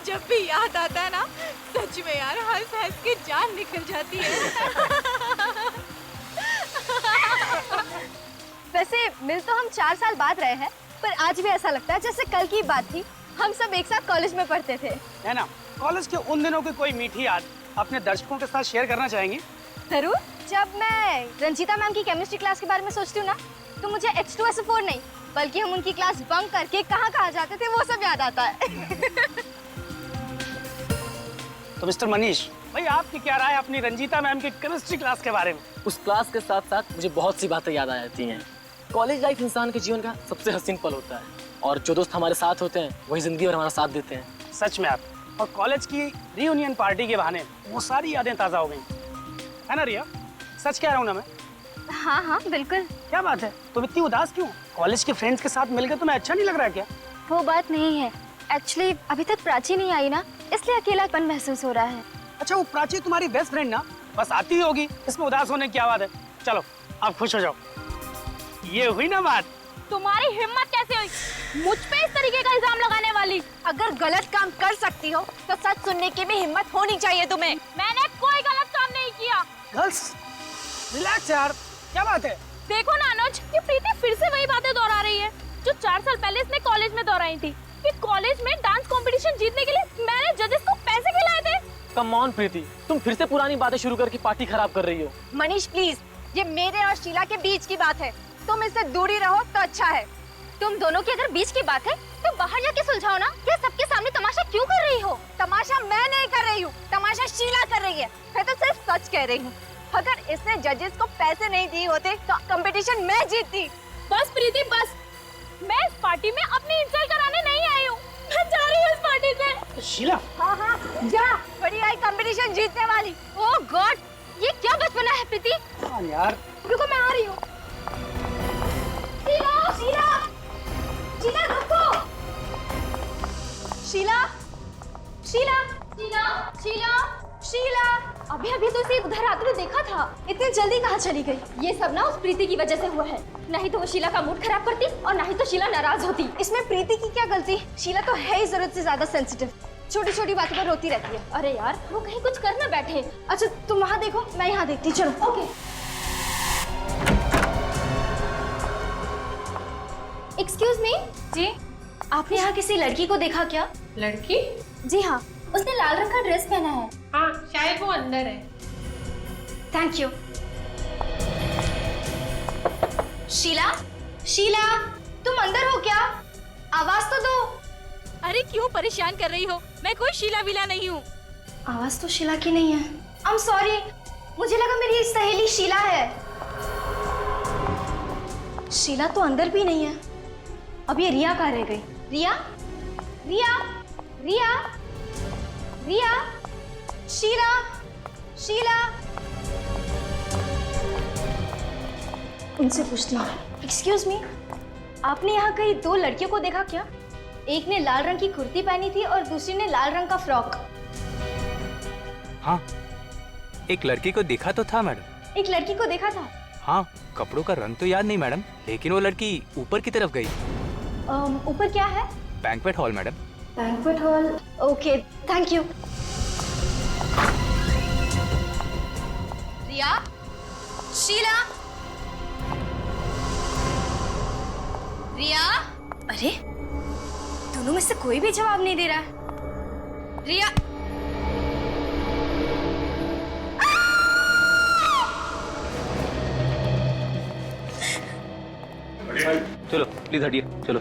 जब भी याद आता है ना, सच में यार हंस हंस के जान निकल जाती है। वैसे मिल तो हम 4 साल बाद रहे हैं, पर आज भी ऐसा लगता है जैसे कल की बात थी। हम सब एक साथ कॉलेज में पढ़ते थे, है ना? कॉलेज के उन दिनों की कोई मीठी याद अपने दर्शकों के साथ शेयर करना चाहेंगे? जरूर। जब मैं रंजीता मैम की केमिस्ट्री क्लास के बारे में सोचती हूँ ना, तो मुझे H2SO4 नहीं, बल्कि हम उनकी क्लास बंक करके कहाँ जाते थे वो सब याद आता है। तो मिस्टर मनीष भाई, आपकी क्या राय अपनी रंजीता मैम की केमिस्ट्री क्लास के बारे में? उस क्लास के साथ साथ मुझे बहुत सी बातें याद आ जाती हैं। कॉलेज लाइफ इंसान के जीवन का सबसे हसीन पल होता है, और जो दोस्त हमारे साथ होते हैं वही जिंदगी भर हमारा साथ देते हैं। सच में आप, और कॉलेज की रियूनियन पार्टी के बहाने वो सारी यादें ताज़ा हो गई, है ना रिया? सच कह रहा हूँ ना मैं? हाँ हाँ बिल्कुल। क्या बात है, तुम इतनी उदास क्यों? कॉलेज के फ्रेंड्स के साथ मिलकर तुम्हें अच्छा नहीं लग रहा क्या? वो बात नहीं है, एक्चुअली अभी तक प्राची नहीं आई ना, इसलिए अकेलापन महसूस हो रहा है। अच्छा, वो प्राची तुम्हारी बेस्ट फ्रेंड ना, बस आती ही होगी, इसमें उदास होने की क्या बात है? चलो आप खुश हो जाओ। ये हुई ना बात। तुम्हारी हिम्मत कैसे हुई मुझ पे इस तरीके का इल्जाम लगाने वाली? अगर गलत काम कर सकती हो तो सच सुनने की भी हिम्मत होनी चाहिए तुम्हें। मैंने कोई गलत काम नहीं किया। गर्ल्स रिलैक्स यार, क्या बात है? देखो ना अनुज, ये प्रीति फिर से वही बातें दोहरा रही है जो 4 साल पहले इसने कॉलेज में दोहराई थी कि कॉलेज में डांस कंपटीशन जीतने के लिए मैंने जजेस को पैसे खिलाए थे। कम ऑन प्रीति, तुम फिर से पुरानी बातें शुरू करके पार्टी खराब कर रही हो। मनीष प्लीज, ये मेरे और शीला के बीच की बात है, तुम इससे दूरी रहो तो अच्छा है। तुम दोनों की अगर बीच की बात है तो बाहर जाके सुलझाओ ना, क्या सबके सामने तमाशा क्यों कर रही हो? तमाशा मैं नहीं कर रही हूँ, तमाशा शीला कर रही है। मैं तो सिर्फ सच कह रही हूँ, अगर इसने जजेस को पैसे नहीं दिए होते तो कंपटीशन मैं जीतती। बस प्रीति बस, मैं इस पार्टी में अपनी इंसल्ट कराने नहीं आई हूँ, मैं जा रही हूँ इस पार्टी से। शीला, हाँ हाँ जा, बड़ी आई कंपटीशन जीतने वाली। ओह गॉड, ये क्या बचपना है प्रीति। हाँ यार, रुको मैं आ रही हूँ। शीला शीला शीला रुको। शीला शीला शीला शीला शीला, अभी अभी तो इसे उधर आते हुए देखा था, इतनी जल्दी कहाँ चली गई? ये सब ना उस प्रीति की वजह से हुआ है, नहीं तो वो शीला का मूड खराब करती और नहीं तो शीला नाराज होती। इसमें प्रीति की क्या गलती? शीला तो है ही जरूरत से ज्यादा सेंसिटिव, छोटी छोटी बातों पर रोती रहती है। अरे यार वो कहीं कुछ कर ना बैठे। अच्छा तुम वहाँ देखो, मैं यहाँ देखती, चलो। ओके। Excuse me. जी, आपने यहाँ किसी लड़की को देखा क्या? लड़की? जी हाँ, उसने लाल रंग का ड्रेस पहना है। हाँ शायद वो अंदर है। Thank you. शीला शीला, तुम अंदर हो क्या? आवाज तो दो। अरे क्यों परेशान कर रही हो, मैं कोई शीला विला नहीं हूँ। आवाज तो शीला की नहीं है। आई एम सॉरी, मुझे लगा मेरी सहेली शीला है। शीला तो अंदर भी नहीं है। अब ये रिया कहाँ रह गई? रिया रिया रिया रिया, शीला शीला, उनसे पूछती हूँ। एक्सक्यूज मी, आपने यहाँ कहीं 2 लड़कियों को देखा क्या? एक ने लाल रंग की कुर्ती पहनी थी और दूसरी ने लाल रंग का फ्रॉक। हाँ, एक लड़की को देखा तो था मैडम। एक लड़की को देखा था? हाँ, कपड़ों का रंग तो याद नहीं मैडम, लेकिन वो लड़की ऊपर की तरफ गई। ऊपर क्या है? Banquet hall madam. Banquet hall, okay thank you. Riya, Sheela, Riya, अरे दोनों में से कोई भी जवाब नहीं दे रहा है। रिया, चलो प्लीज हटिए, चलो।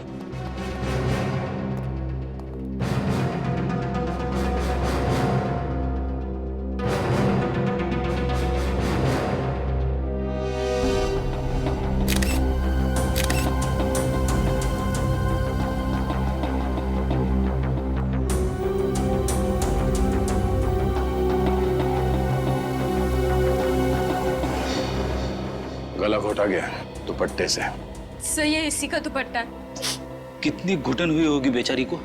गला घोटा गया दुपट्टे से। सही है, इसी का दुपट्टा। कितनी घुटन हुई होगी बेचारी को।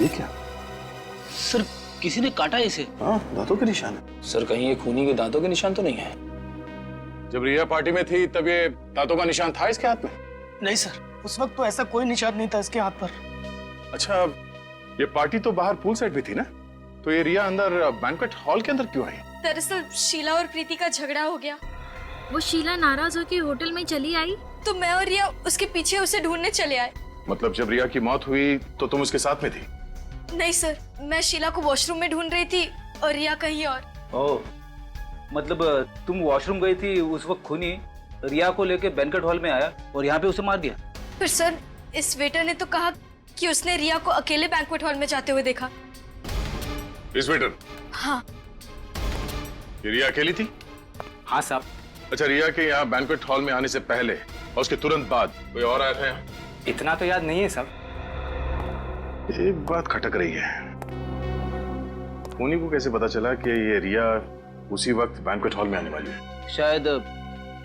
ये क्या? सर किसी ने काटा इसे। हाँ, दांतों के निशान है। सर कहीं ये खूनी के दांतों के निशान तो नहीं है? जब रिया पार्टी में थी तब ये दांतों का निशान था इसके हाथ में? नहीं सर, उस वक्त तो ऐसा कोई निशान नहीं था इसके हाथ पर। अच्छा, ये पार्टी तो बाहर पूल साइड भी थी ना, तो ये रिया अंदर बैंक्वेट हॉल के अंदर क्यों आई? दरअसल शीला और प्रीति का झगड़ा हो गया। वो शीला नाराज होकर होटल में चली आई तो मैं और रिया उसके पीछे उसे ढूंढने चले आए। मतलब जब रिया की मौत हुई तो तुम उसके साथ में थी? नहीं सर, मैं शीला को वॉशरूम में ढूंढ रही थी और रिया कहीं और। ओह, मतलब तुम वॉशरूम गई थी उस वक्त खूनी रिया को लेके बैंक्वेट हॉल में आया और यहाँ पे उसे मार दिया। फिर सर, इस वेटर ने तो कहा कि उसने रिया को अकेले बैंक्वेट हॉल में जाते हुए देखा। इस वेटर? हाँ। ये रिया अकेली थी? हाँ साहब। अच्छा, रिया के यहाँ बैंक्वेट हॉल में आने से पहले और उसके तुरंत बाद कोई और आया था यहाँ? इतना तो याद नहीं है साहब। एक बात खटक रही है, खूनी को कैसे पता चला कि ये रिया उसी वक्त बैंक्वेट हॉल में आने वाली है? शायद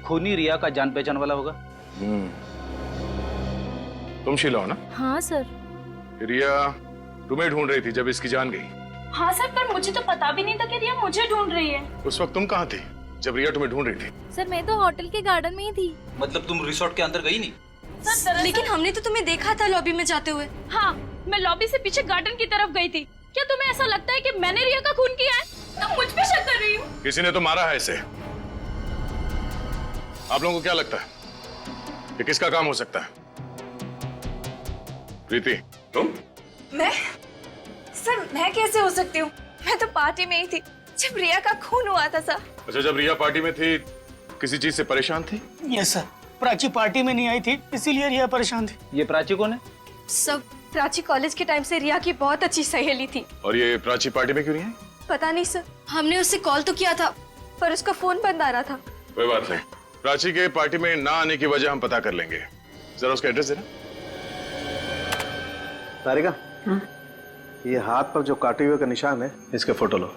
खूनी रिया का जान पहचान वाला होगा। तुम शीला हो ना? हाँ सर। रिया तुम्हें ढूंढ रही थी जब इसकी जान गई। हाँ सर, पर मुझे तो पता भी नहीं था कि रिया मुझे ढूंढ रही है। उस वक्त तुम कहाँ थी जब रिया तुम्हें ढूंढ रही थी? सर मैं तो होटल के गार्डन में ही थी। मतलब तुम रिसोर्ट के अंदर गई नहीं? सर लेकिन हमने तो तुम्हें देखा था लॉबी में जाते हुए। हाँ, मैं लॉबी से पीछे गार्डन की तरफ गई थी। क्या तुम्हें ऐसा लगता है कि मैंने रिया का खून किया है? तुम मुझ पे शक कर रही हो? किसी ने तो मारा है इसे। आप लोगों को क्या लगता है कि किसका काम हो सकता है? प्रीति, तुम? मैं? सर, मैं कैसे हो सकती हूँ? मैं तो पार्टी में ही थी जब रिया का खून हुआ था सर। अच्छा, जब रिया पार्टी में थी किसी चीज से परेशान थी? यस सर, प्राची पार्टी में नहीं आई थी, इसीलिए रिया परेशान थी। ये प्राची कौन है? सब प्राची कॉलेज के टाइम से रिया की बहुत अच्छी सहेली थी। और ये प्राची पार्टी में क्यों नहीं आई? पता नहीं सर, हमने उससे कॉल तो किया था पर उसका फोन बंद आ रहा था। कोई बात नहीं, प्राची के पार्टी में ना आने की वजह हम पता कर लेंगे। जरा उसका एड्रेस देना। तारिका, ये हाथ पर जो काटे हुए का निशान है, इसके फोटो लो।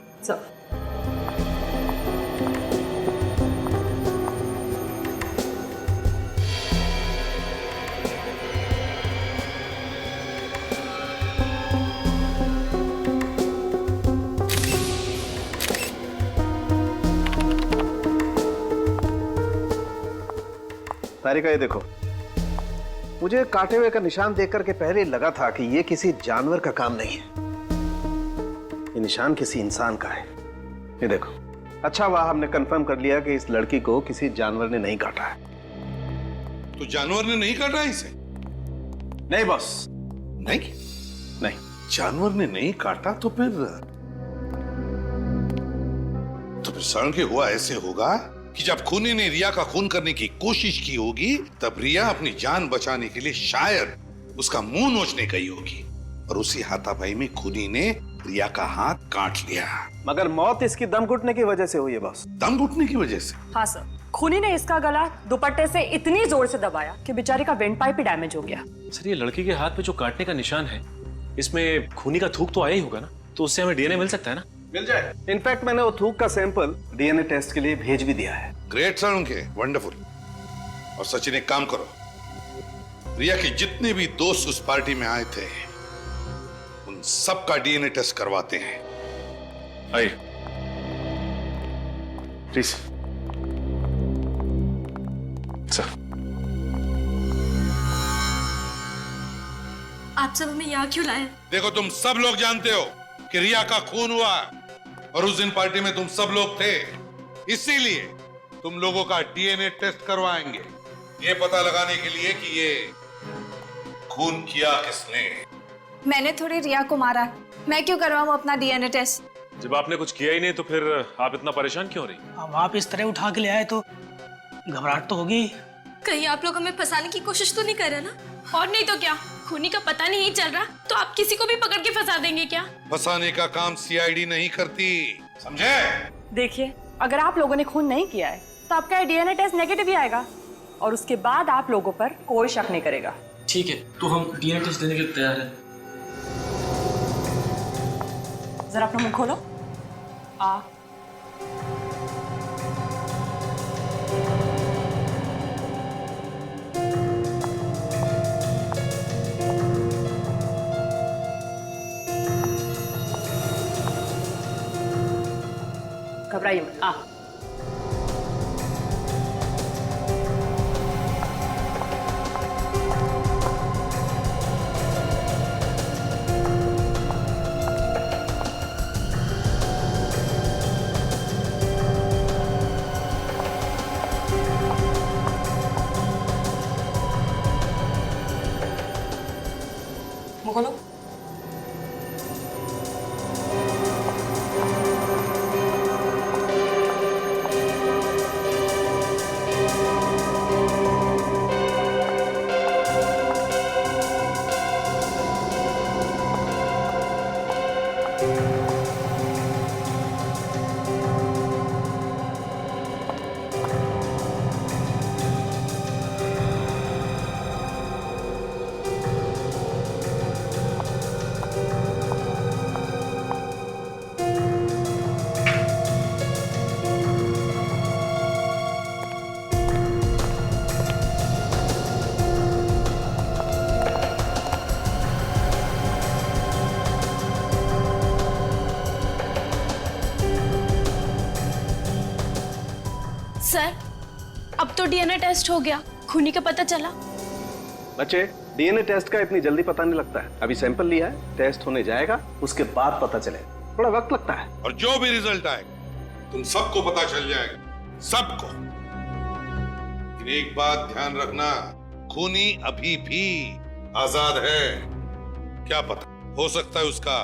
तारिका, ये देखो, मुझे काटे हुए का निशान देख करके पहले लगा था कि ये किसी जानवर का काम नहीं है, ये निशान किसी इंसान का है। ये देखो, अच्छा हुआ हमने कंफर्म कर लिया कि इस लड़की को किसी जानवर ने नहीं काटा है। तो जानवर ने नहीं काटा इसे? नहीं बॉस, नहीं, नहीं। जानवर ने नहीं काटा तो फिर सड़न के हुआ ऐसे होगा कि जब खूनी ने रिया का खून करने की कोशिश की होगी तब रिया अपनी जान बचाने के लिए शायद उसका मुंह नोचने गई होगी और उसी हाथापाई में खूनी ने रिया का हाथ काट लिया। मगर मौत इसकी दम घुटने की वजह से हुई है बॉस। दम घुटने की वजह से? हाँ सर, खूनी ने इसका गला दुपट्टे से इतनी जोर से दबाया कि बेचारी का वेंट पाइप ही डैमेज हो गया। सर, ये लड़की के हाथ पे जो काटने का निशान है, इसमें खूनी का थूक तो आया ही होगा ना, तो उससे हमें डीएनए मिल सकता है ना? मिल जाए। इनफैक्ट मैंने वो थूक का सैंपल डीएनए टेस्ट के लिए भेज भी दिया है। ग्रेट सर उनके, वंडरफुल। और सचिन, एक काम करो, रिया के जितने भी दोस्त उस पार्टी में आए थे उन सबका डीएनए टेस्ट करवाते हैं। आइए प्लीज सर। आप सब हमें यहाँ क्यों लाए? देखो, तुम सब लोग जानते हो कि रिया का खून हुआ और उस दिन पार्टी में तुम सब लोग थे, इसीलिए तुम लोगों का डीएनए टेस्ट करवाएंगे, ये पता लगाने के लिए कि ये खून किया किसने। मैंने थोड़ी रिया को मारा, मैं क्यों करवाऊं अपना डीएनए टेस्ट? जब आपने कुछ किया ही नहीं तो फिर आप इतना परेशान क्यों हो रही? अब आप इस तरह उठा के ले आए तो घबराहट तो होगी। कहीं आप लोग हमें फंसाने की कोशिश तो नहीं कर रहे ना? और नहीं तो क्या, खूनी का पता नहीं चल रहा तो आप किसी को भी पकड़ के फंसा देंगे क्या? फंसाने का काम सीआईडी नहीं करती, समझे? देखिए, अगर आप लोगों ने खून नहीं किया है तो आपका डीएनए टेस्ट नेगेटिव ही आएगा और उसके बाद आप लोगों पर कोई शक नहीं करेगा। ठीक है, तो हम डीएनए टेस्ट देने के लिए तैयार हैं। जरा अपना मुंह खोलो। आ घबराइए मत। आ खोलो। सर, अब तो डीएनए टेस्ट हो गया, खूनी का पता चला। बच्चे, डीएनए टेस्ट का इतनी जल्दी पता नहीं लगता है। अभी सैंपल लिया है, टेस्ट होने जाएगा, उसके बाद पता चलेगा। थोड़ा वक्त लगता है। और जो भी रिजल्ट आएगा तुम सबको पता चल जाएगा, सबको। लेकिन एक बात ध्यान रखना, खूनी अभी भी आजाद है। क्या पता, हो सकता है उसका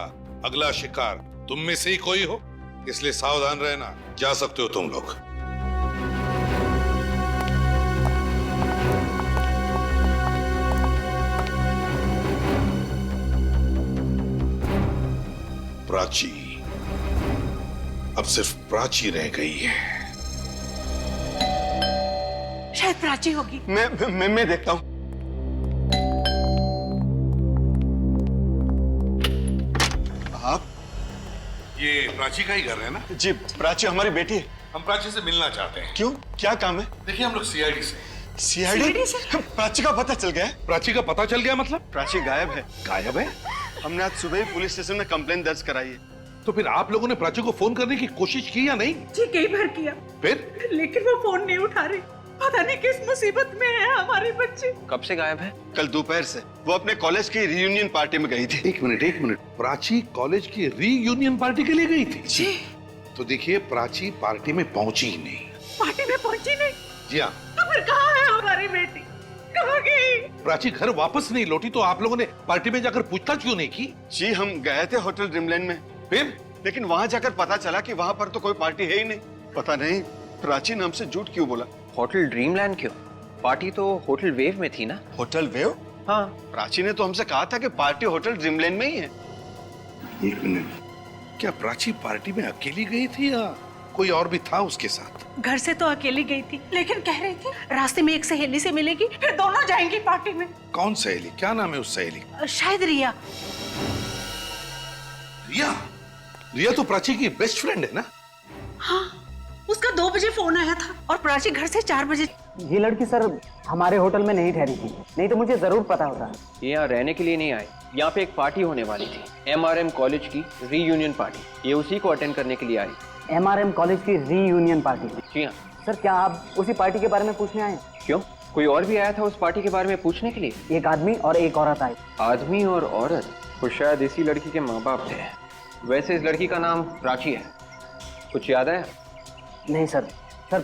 अगला शिकार तुम में से ही कोई हो, इसलिए सावधान रहना। जा सकते हो तुम लोग। प्राची, अब सिर्फ प्राची रह गई है। शायद प्राची होगी। मैं देखता हूँ। आप ये प्राची का ही घर है ना? जी, प्राची हमारी बेटी है। हम प्राची से मिलना चाहते हैं। क्यों, क्या काम है? देखिए, हम लोग सीआईडी से। सीआईडी से? प्राची का पता चल गया है? प्राची का पता चल गया मतलब? प्राची गायब है। गायब है? हमने आज सुबह ही पुलिस स्टेशन में कंप्लेंट दर्ज कराई है। तो फिर आप लोगों ने प्राची को फोन करने की कोशिश की या नहीं? जी कई बार किया, फिर? लेकिन वो फोन नहीं उठा रही। पता नहीं किस मुसीबत में है हमारी बच्ची। कब से गायब है? कल दोपहर से। वो अपने कॉलेज की रीयूनियन पार्टी में गई थी। एक मिनट। प्राची कॉलेज की रीयूनियन पार्टी के लिए गई थी? जी। तो देखिए, प्राची पार्टी में पहुंची ही नहीं। पार्टी में पहुंची नहीं? जी हाँ। तो फिर कहाँ है हमारी बेटी? कहाँ गई? प्राची घर वापस नहीं लौटी, तो आप लोगों ने पार्टी में जाकर पूछताछ क्यों नहीं की? जी, हम गए थे होटल ड्रीमलैंड में। फिर? लेकिन वहां जाकर पता चला कि वहां पर तो कोई पार्टी है ही नहीं। पता नहीं प्राची नाम से झूठ क्यों बोला। होटल ड्रीमलैंड क्यों? पार्टी तो होटल वेव में थी ना। Hotel wave? हाँ, प्राची ने तो हमसे कहा था कि पार्टी होटल ड्रीमलैंड में ही है। एक मिनट, क्या प्राची पार्टी में अकेली गई थी या कोई और भी था उसके साथ? घर से तो अकेली गई थी, लेकिन कह रही थी रास्ते में एक सहेली से मिलेगी, फिर दोनों जाएंगी पार्टी में। कौन सहेली? क्या नाम है उस सहेली? शायद रिया। रिया? रिया तो प्राची की बेस्ट फ्रेंड है ना? हाँ, उसका 2 बजे फोन आया था और प्राची घर से 4 बजे। ये लड़की सर हमारे होटल में नहीं ठहरी थी, नहीं तो मुझे जरूर पता होता। ये यहाँ रहने के लिए नहीं आई। यहाँ पे एक पार्टी होने वाली थी, MRM कॉलेज की रीयूनियन पार्टी। ये उसी को अटेंड करने के लिए आई। MRM कॉलेज की रीयूनियन पार्टी? जी हाँ। सर, क्या आप उसी पार्टी के बारे में पूछने आए? क्यों, कोई और भी आया था उस पार्टी के बारे में पूछने के लिए? एक आदमी और एक औरत आई। आदमी और औरत? तो शायद इसी लड़की के माँ बाप थे। वैसे इस लड़की का नाम प्राची है, कुछ याद है? नहीं सर,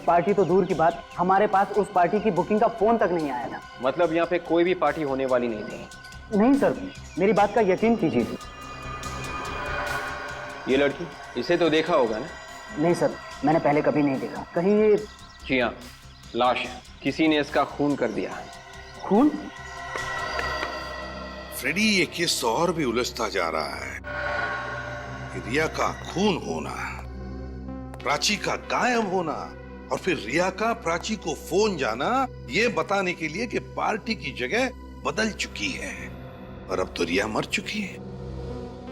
पार्टी तो दूर की बात, हमारे पास उस पार्टी की बुकिंग का फोन तक नहीं आया था। मतलब यहाँ पे कोई भी पार्टी होने वाली नहीं थी? नहीं सर, मेरी बात का यकीन कीजिए। ये लड़की, इसे तो देखा होगा ना? नहीं सर, मैंने पहले कभी नहीं देखा। कहीं ये? जी हाँ, लाश है, किसी ने इसका खून कर दिया। खून? फ्रेडी, ये केस तो और भी उलझता जा रहा है। रिया का खून होना, प्राची का गायब होना, और फिर रिया का प्राची को फोन जाना, ये बताने के लिए कि पार्टी की जगह बदल चुकी है। और अब तो रिया मर चुकी है।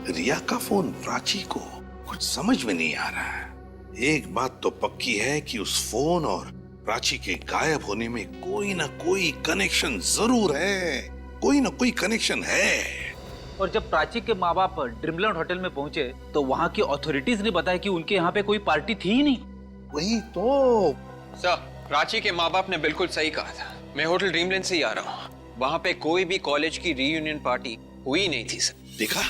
रिया का फोन प्राची को, कुछ समझ में नहीं आ रहा है। एक बात तो पक्की है कि उस फोन और प्राची के गायब होने में कोई ना कोई कनेक्शन जरूर है। कोई ना कोई कनेक्शन है। और जब प्राची के माँ बाप ड्रीमलैंड होटल में पहुंचे तो वहाँ की अथॉरिटीज ने बताया कि उनके यहाँ पे कोई पार्टी थी ही नहीं। वही तो सर, प्राची के माँ बाप ने बिल्कुल सही कहा था। मैं होटल ड्रीमलैंड से ही आ रहा हूँ। वहाँ पे कोई भी कॉलेज की रीयूनियन पार्टी हुई नहीं थी सर। देखा,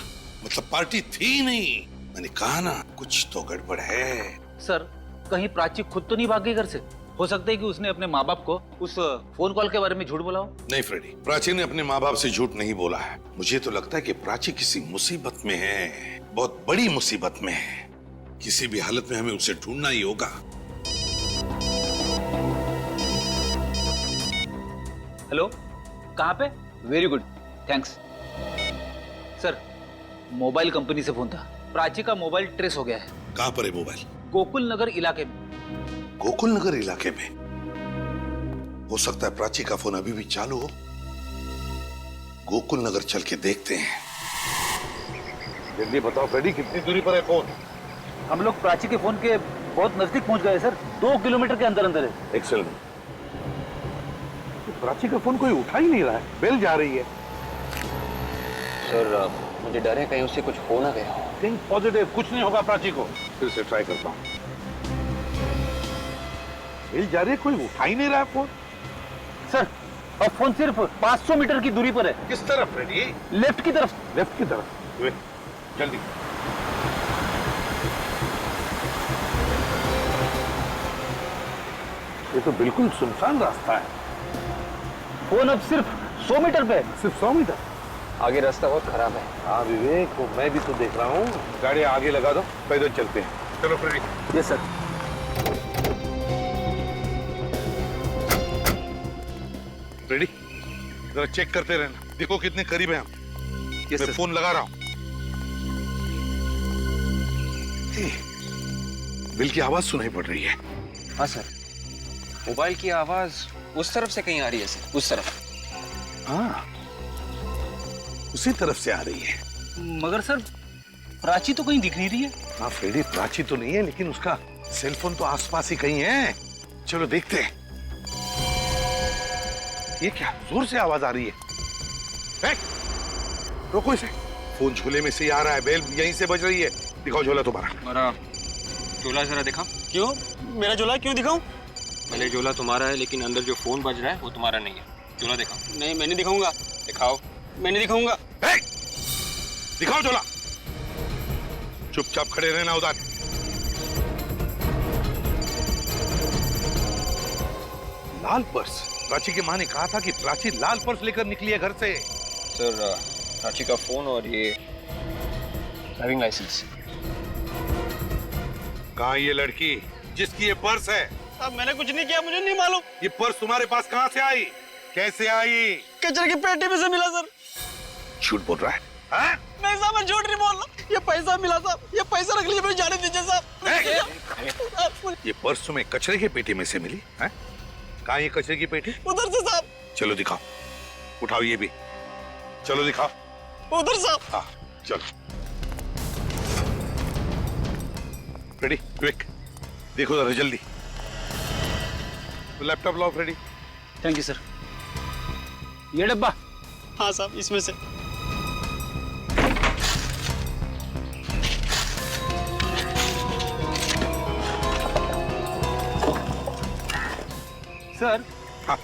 मतलब पार्टी थी नहीं। मैंने कहा ना, कुछ तो गड़बड़ है। सर, कहीं प्राची खुद तो नहीं भाग गई घर से? हो सकता है कि उसने अपने माँ बाप को उस फोन कॉल के बारे में झूठ बोला हो। नहीं फ्रेडी, प्राची ने अपने माँ बाप से झूठ नहीं बोला है। मुझे तो लगता है कि प्राची किसी मुसीबत में है, बहुत बड़ी मुसीबत में है। किसी भी हालत में हमें उसे ढूंढना ही होगा। हेलो, कहाँ पे? Very good, thanks. Sir, mobile company से फोन था। प्राची का मोबाइल ट्रेस हो गया है। कहाँ पर है मोबाइल? गोकुल नगर इलाके में। गोकुल नगर इलाके में? हो सकता है प्राची का फोन अभी भी चालू हो। गोकुल नगर चल के देखते हैं। जल्दी बताओ फ्रेडी, कितनी दूरी पर है फोन? हम लोग प्राची के फोन के बहुत नजदीक पहुंच गए सर। 2 किलोमीटर के अंदर अंदर है। एक्सेलेंट। प्राची का फोन कोई उठा ही नहीं रहा है, बेल जा रही है। सर मुझे डर है कहीं उससे कुछ हो ना गया। थिंक पॉजिटिव, कुछ नहीं होगा प्राची को। फिर से ट्राई करता हूँ। बेल जा रही है, कोई उठा ही नहीं रहा है फोन। सर, अब फोन सिर्फ 500 मीटर की दूरी पर है। किस तरफ फ्रेडी? लेफ्ट की तरफ। लेफ्ट की तरफ। वे, जल्दी। ये तो बिल्कुल सुनसान रास्ता है। फोन अब सिर्फ 100 मीटर पे है। सिर्फ 100 मीटर? आगे रास्ता बहुत खराब है। हाँ विवेक, वो मैं भी तो देख रहा हूँ। गाड़ी आगे लगा दो, पैदल चलते हैं। चलो फ्रेडी। Yes sir. फ्रेडी, जरा चेक करते रहना, देखो कितने करीब हैं हम। यस मैं सर। फोन लगा रहा हूँ। बिल की आवाज सुनाई पड़ रही है। हाँ सर, मोबाइल की आवाज उस तरफ से कहीं आ रही है सर। उस तरफ। हाँ, उसी तरफ से आ रही है। मगर सर, प्राची तो कहीं दिख नहीं रही है। हाँ फ्रेडी, प्राची तो नहीं है, लेकिन उसका सेलफोन तो आसपास ही कहीं है। चलो देखते हैं। ये क्या जोर से आवाज आ रही है? रोको इसे। फोन झोले में से ही आ रहा है, बेल यहीं से बज रही है। दिखाओ झोला तुम्हारा। मेरा झोला जरा दिखा। क्यों? मेरा झोला क्यों दिखाऊं? भले झोला तुम्हारा है, लेकिन अंदर जो फोन बज रहा है वो तुम्हारा नहीं है। झोला दिखाओ। नहीं, मैं नहीं दिखाऊंगा। दिखाओ। मैं नहीं दिखाऊंगा। दिखाओ झोला। चुपचाप खड़े रहना उधर। लाल पर्स? प्राची की माँ ने कहा था कि प्राची लाल पर्स लेकर निकली है घर से। सर, प्राची का फोन और ये ड्राइविंग लाइसेंस। कहाँ ये लड़की जिसकी ये पर्स है? अब मैंने कुछ नहीं किया, मुझे नहीं मालूम। ये पर्स तुम्हारे पास कहाँ से आई? कैसे आई? कचरे की पेटी में से मिला सर। झूठ बोल रहा है? हाँ? नहीं साहब, मैं झूठ नहीं बोल रहा। ये पैसा मिला साहब, ये पैसा रख लीजिए, मुझे जाने दीजिए साहब। ये पर्स तुम्हें कचरे की पेटी में से मिली है? कहाँ ये कचरे की पेटी? उधर से साहब। चलो दिखाओ, उठाओ ये भी। चलो दिखाओ। उधर साहब। हाँ चलो। रेडी क्विक, देखो जरा जल्दी। लैपटॉप लाओ फ्रेडी। Thank you sir. ये डब्बा? हाँ साहब, इसमें से। सर, हाँ।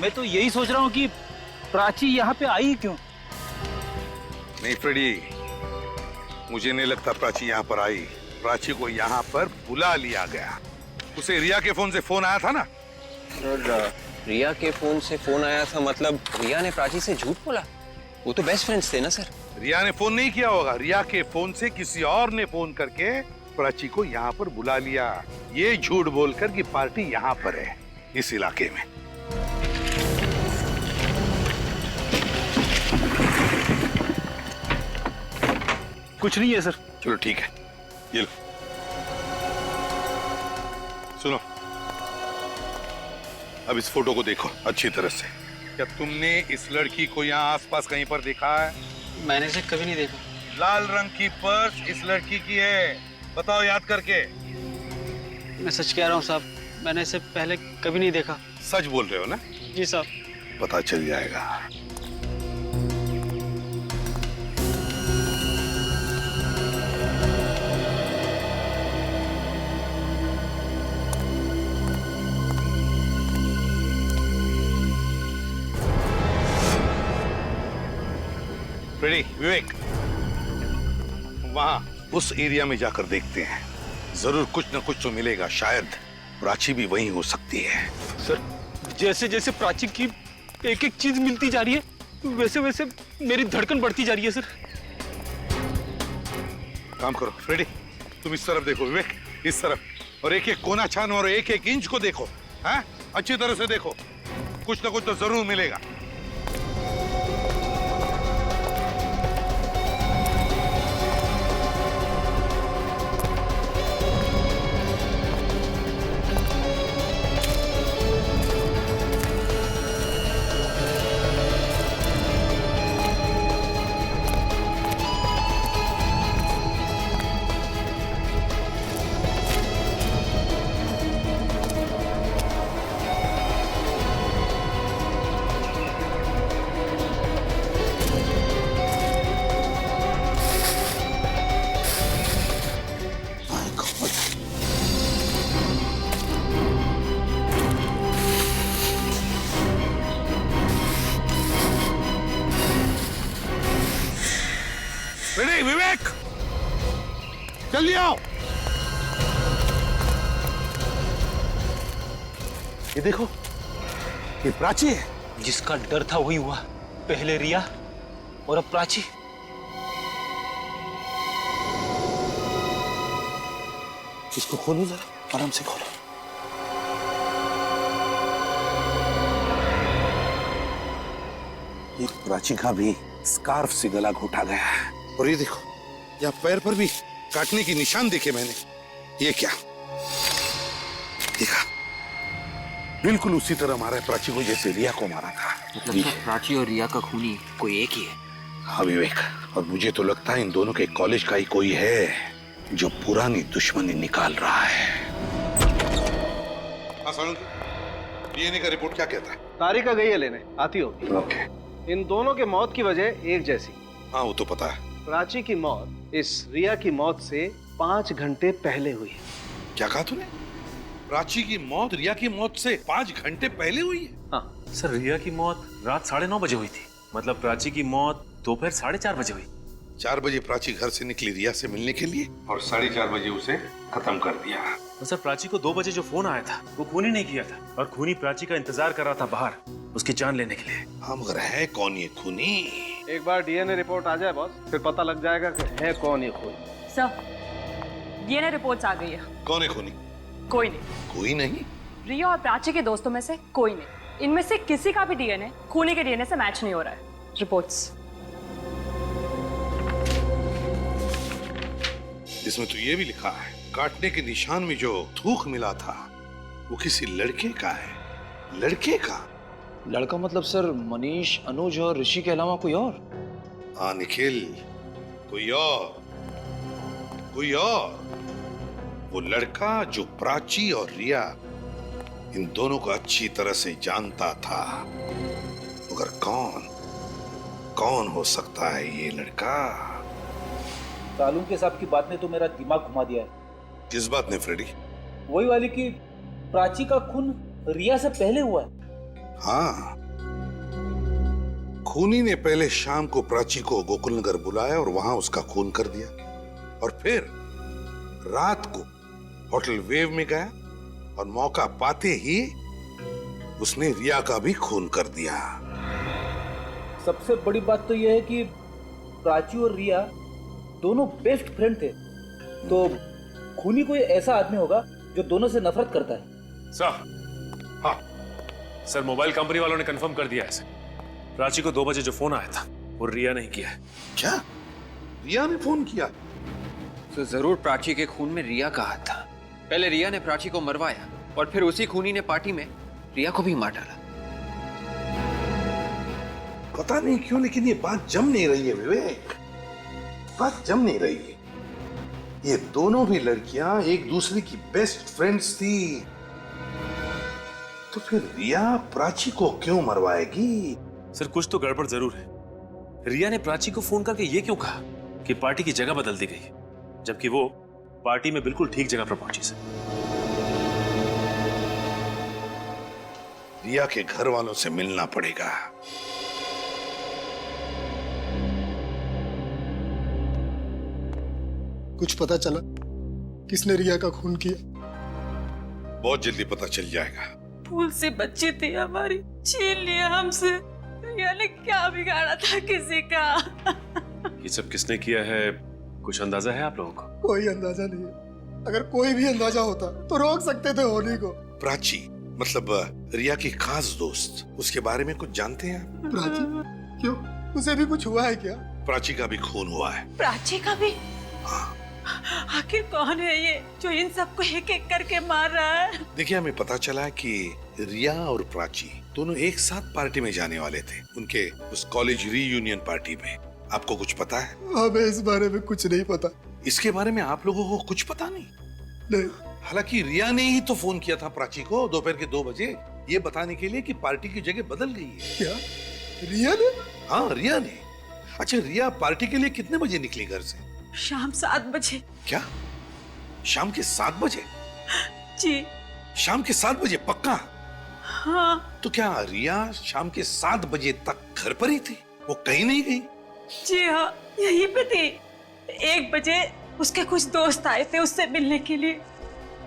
मैं तो यही सोच रहा हूँ कि प्राची यहाँ पे आई क्यों? नहीं फ्रेडी, मुझे नहीं लगता प्राची यहाँ पर आई। प्राची को यहाँ पर बुला लिया गया। उसे रिया के फोन से फोन आया था ना? सर, रिया के फोन से फोन आया था, मतलब रिया ने प्राची से झूठ बोला? वो तो बेस्ट फ्रेंड्स थे ना सर। रिया ने फोन नहीं किया होगा। रिया के फोन से किसी और ने फोन करके प्राची को यहाँ पर बुला लिया, ये झूठ बोलकर कि पार्टी यहाँ पर है, इस इलाके में। कुछ नहीं है सर। चलो ठीक है, ये लो। सुनो, अब इस फोटो को देखो अच्छी तरह से। क्या तुमने इस लड़की को यहाँ आसपास कहीं पर देखा है? मैंने इसे कभी नहीं देखा। लाल रंग की पर्स इस लड़की की है, बताओ याद करके। मैं सच कह रहा हूँ साहब, मैंने इसे पहले कभी नहीं देखा। सच बोल रहे हो ना? जी साहब। पता चल जाएगा। रेडी विवेक, वहां उस एरिया में जाकर देखते हैं, जरूर कुछ ना कुछ तो मिलेगा शायद। प्राची भी वही हो सकती है। सर, जैसे जैसे प्राची की एक एक चीज मिलती जा रही है वैसे वैसे मेरी धड़कन बढ़ती जा रही है सर। काम करो फ्रेडी, तुम इस तरफ देखो, विवेक इस तरफ, और एक एक कोना छानो और एक एक इंच को देखो। हाँ, अच्छी तरह से देखो, कुछ ना कुछ तो जरूर मिलेगा। रेडी विवेक, जल्दी आओ। ये देखो, ये प्राची है। जिसका डर था वही हुआ, पहले रिया और अब प्राची। इसको खोलो जरा, आराम से खोलो। ये प्राची का भी स्कार्फ से गला घोटा गया है। और ये देखो, यहाँ पैर पर भी काटने की निशान देखे मैंने। ये क्या देखा? बिल्कुल उसी तरह मारा है प्राची को जैसे रिया को मारा था। मतलब प्राची और रिया का खूनी कोई एक ही है? हाँ विवेक, और मुझे तो लगता है इन दोनों के कॉलेज का ही कोई है जो पुरानी दुश्मनी निकाल रहा है। डीएनए का रिपोर्ट क्या कहता है? तारिका गई है लेने, आती होगी। ओके। इन दोनों के मौत की वजह एक जैसी। हाँ वो तो पता है। प्राची की मौत इस रिया की मौत से 5 घंटे पहले हुई है। क्या कहा तूने? प्राची की मौत रिया की मौत से 5 घंटे पहले हुई है? हाँ सर, रिया की मौत रात 9:30 बजे हुई थी। मतलब प्राची की मौत दोपहर 4:30 बजे हुई। 4 बजे प्राची घर से निकली रिया से मिलने के लिए और 4:30 बजे उसे खत्म कर दिया। तो सर, प्राची को 2 बजे जो फोन आया था वो खूनी नहीं किया था, और खूनी प्राची का इंतजार कर रहा था बाहर उसकी जान लेने के लिए। हाँ मगर है कौन ये खूनी? एक बार डीएनए रिपोर्ट आ जाए बॉस, फिर पता लग जाएगा कि है कौन ये खूनी। सर, डीएनए रिपोर्ट्स आ गई है। कौन है खूनी? कोई नहीं। कोई नहीं? रिया और प्राची के दोस्तों में से कोई नहीं। इनमें से किसी का भी डीएनए खूनी के डीएनए से मैच नहीं हो रहा है। रिपोर्ट्स। इसमें तो ये भी लिखा है, काटने के निशान में जो थूक मिला था वो किसी लड़के का है। लड़के का? लड़का मतलब सर मनीष, अनुज और ऋषि के अलावा कोई और? हाँ निखिल, कोई और, कोई और। वो लड़का जो प्राची और रिया इन दोनों को अच्छी तरह से जानता था। मगर कौन हो सकता है ये लड़का? तालुम के साहब की बात ने तो मेरा दिमाग घुमा दिया है। किस बात ने फ्रेडी? वही वाली कि प्राची का खून रिया से पहले हुआ है। हाँ, खूनी ने पहले शाम को प्राची को गोकुल नगर बुलाया और वहां उसका खून कर दिया, और फिर रात को होटल वेव में गया और मौका पाते ही उसने रिया का भी खून कर दिया। सबसे बड़ी बात तो यह है कि प्राची और रिया दोनों बेस्ट फ्रेंड थे, तो खूनी कोई ऐसा आदमी होगा जो दोनों से नफरत करता है। सर, हाँ सर, मोबाइल कंपनी वालों ने कंफर्म कर दिया है। प्राची को 2 बजे जो फोन आया था वो रिया नहीं किया है। क्या? रिया ने फोन किया? तो जरूर प्राची के खून में रिया का हाथ था। पहले रिया ने प्राची को मरवाया और फिर उसी खूनी ने पार्टी में रिया को भी मार डाला। पता नहीं क्यों लेकिन ये बात जम नहीं रही है विवेक, बात जम नहीं रही है। ये दोनों भी लड़कियां एक दूसरे की बेस्ट फ्रेंड्स थी, तो फिर रिया प्राची को क्यों मरवाएगी? सर, कुछ तो गड़बड़ जरूर है। रिया ने प्राची को फोन करके ये क्यों कहा कि पार्टी की जगह बदल दी गई, जबकि वो पार्टी में बिल्कुल ठीक जगह पर पहुंची। सर, रिया के घर वालों से मिलना पड़ेगा। कुछ पता चला किसने रिया का खून किया? बहुत जल्दी पता चल जाएगा। भूल से बच्ची थी हमारी, छीन लिया हमसे। रिया ने क्या बिगाड़ा था किसी का? ये सब किसने किया है, कुछ अंदाजा है आप लोगों को? कोई अंदाजा नहीं है। अगर कोई भी अंदाजा होता तो रोक सकते थे होली को। प्राची मतलब रिया की खास दोस्त, उसके बारे में कुछ जानते हैं आप? प्राची? क्यों, उसे भी कुछ हुआ है क्या? प्राची का भी खून हुआ है। प्राची का भी? आखिर कौन है ये जो इन सबको एक एक करके मार रहा है? देखिए, हमें पता चला कि रिया और प्राची दोनों एक साथ पार्टी में जाने वाले थे, उनके उस कॉलेज रीयूनियन पार्टी में। आपको कुछ पता है? हमें इस बारे में कुछ नहीं पता। इसके बारे में आप लोगों को कुछ पता नहीं? नहीं। हालांकि रिया ने ही तो फोन किया था प्राची को दोपहर के 2 बजे, ये बताने के लिए कि पार्टी की जगह बदल गई है। क्या रिया ने? हाँ, रिया ने। अच्छा, रिया पार्टी के लिए कितने बजे निकली घर से? शाम 7 बजे। क्या, शाम के 7 बजे? जी। शाम के 7 बजे पक्का? हाँ। तो क्या रिया शाम के 7 बजे तक घर पर ही थी, वो कहीं नहीं गई? जी हाँ, यहीं पे थी। 1 बजे उसके कुछ दोस्त आए थे उससे मिलने के लिए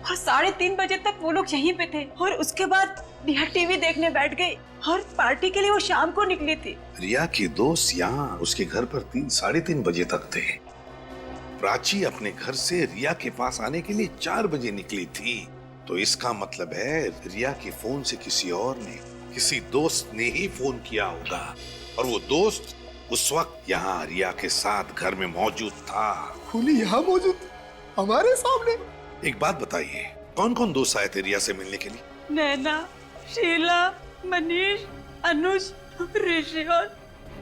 और 3:30 बजे तक वो लोग यहीं पे थे और उसके बाद रिया टीवी देखने बैठ गई और पार्टी के लिए वो शाम को निकली थी। रिया के दोस्त यहाँ उसके घर पर 3-3:30 बजे तक थे। प्राची अपने घर से रिया के पास आने के लिए 4 बजे निकली थी, तो इसका मतलब है रिया के फोन से किसी और ने, किसी दोस्त ने ही फोन किया होगा और वो दोस्त उस वक्त यहाँ रिया के साथ घर में मौजूद था। खूनी यहाँ मौजूद हमारे सामने? एक बात बताइए, कौन कौन दोस्त आए थे रिया से मिलने के लिए? नैना, शीला, मनीष, अनुज, ऋषि और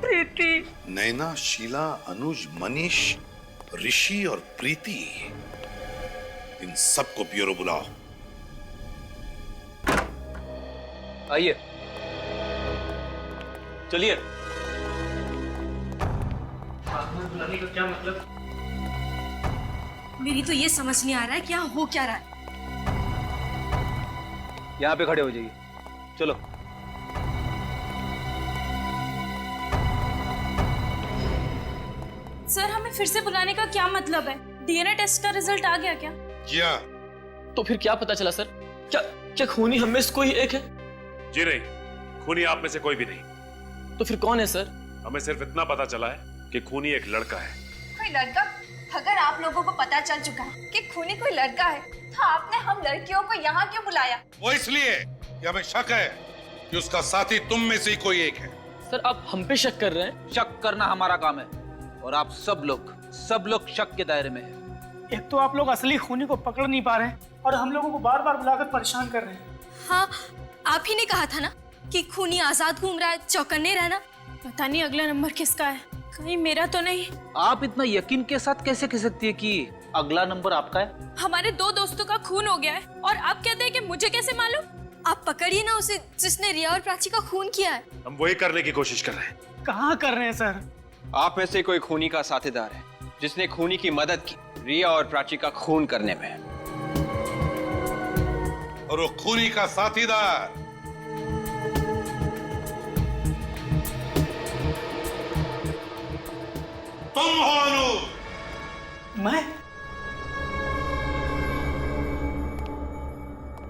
प्रीति। नैना, शीला, अनुज, मनीष, ऋषि और प्रीति, इन सबको ब्यूरो बुलाओ। आइए। चलिए। बुलाने का क्या मतलब? मेरी तो ये समझ नहीं आ रहा है क्या हो क्या रहा है। यहाँ पे खड़े हो जाइए। चलो। सर, हमें फिर से बुलाने का क्या मतलब है? डीएनए टेस्ट का रिजल्ट आ गया क्या? जी हाँ। तो फिर क्या पता चला सर? क्या खूनी हम में से कोई एक है? जी नहीं, खूनी आप में से कोई भी नहीं। तो फिर कौन है सर? हमें सिर्फ इतना पता चला है कि खूनी एक लड़का है। कोई लड़का? अगर आप लोगों को पता चल चुका है कि खूनी कोई लड़का है तो आपने हम लड़कियों को यहाँ क्यों बुलाया? वो इसलिए कि हमें शक है कि उसका साथी तुम में से ही कोई एक है। सर, आप हम पे शक कर रहे हैं? शक करना हमारा काम है और आप सब लोग शक के दायरे में हैं। एक तो आप लोग असली खूनी को पकड़ नहीं पा रहे हैं और हम लोगों को बार बार बुलाकर परेशान कर रहे हैं। हाँ, आप ही ने कहा था ना कि खूनी आजाद घूम रहा है, चौकन्ने रहना। पता नहीं अगला नंबर किसका है, कहीं मेरा तो नहीं। आप इतना यकीन के साथ कैसे कह सकती है कि अगला नंबर आपका है? हमारे 2 दोस्तों का खून हो गया है और आप कहते हैं कि मुझे कैसे मालूम? आप पकड़िए ना उसे जिसने रिया और प्राची का खून किया है। हम वही करने की कोशिश कर रहे हैं। कहाँ कर रहे हैं सर? आप में से कोई खूनी का साथीदार है जिसने खूनी की मदद की रिया और प्राची का खून करने में। और वो खूनी का साथीदार तुम हो अनु। मैं?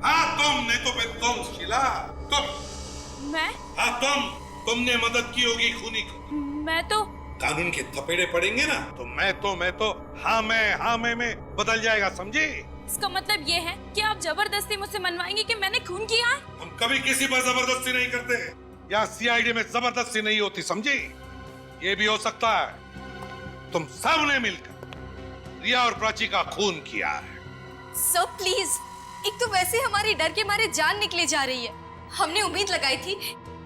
हाँ तुम, नहीं तो फिर तुम शीला, तुम। मैं? हाँ तुमने मदद की होगी खूनी को। मैं तो कानून के थपेड़े पड़ेंगे ना तो मैं तो हाँ मैं बदल जाएगा, समझे? इसका मतलब ये है कि आप जबरदस्ती मुझसे मनवाएंगे कि मैंने खून किया है? हम कभी किसी पर जबरदस्ती नहीं करते। यहाँ सीआईडी में जबरदस्ती नहीं होती, समझे? ये भी हो सकता है तुम सबने मिलकर रिया और प्राची का खून किया है। सर प्लीज, एक तो वैसे हमारी डर के मारे जान निकले जा रही है। हमने उम्मीद लगाई थी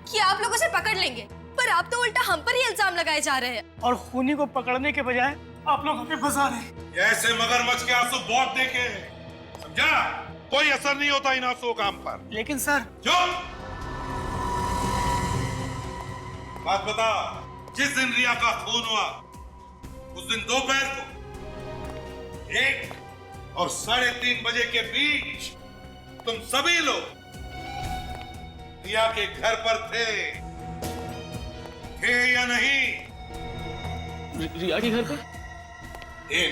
कि आप लोगों से पकड़ लेंगे, पर आप तो उल्टा हम पर ही इल्जाम लगाए जा रहे हैं। और खूनी को पकड़ने के बजाय आप लोग हमें फंसा रहे हैं। ऐसे मगरमच्छ के आंसू बहुत देखे, समझा? कोई असर नहीं होता इन आंसुओं का हम पर। लेकिन सर। चुप! बात बता, जिस दिन रिया का खून हुआ उस दिन दोपहर को 1 और 3:30 बजे के बीच तुम सभी लोग रिया के घर पर थे या नहीं? रिया के घर पे?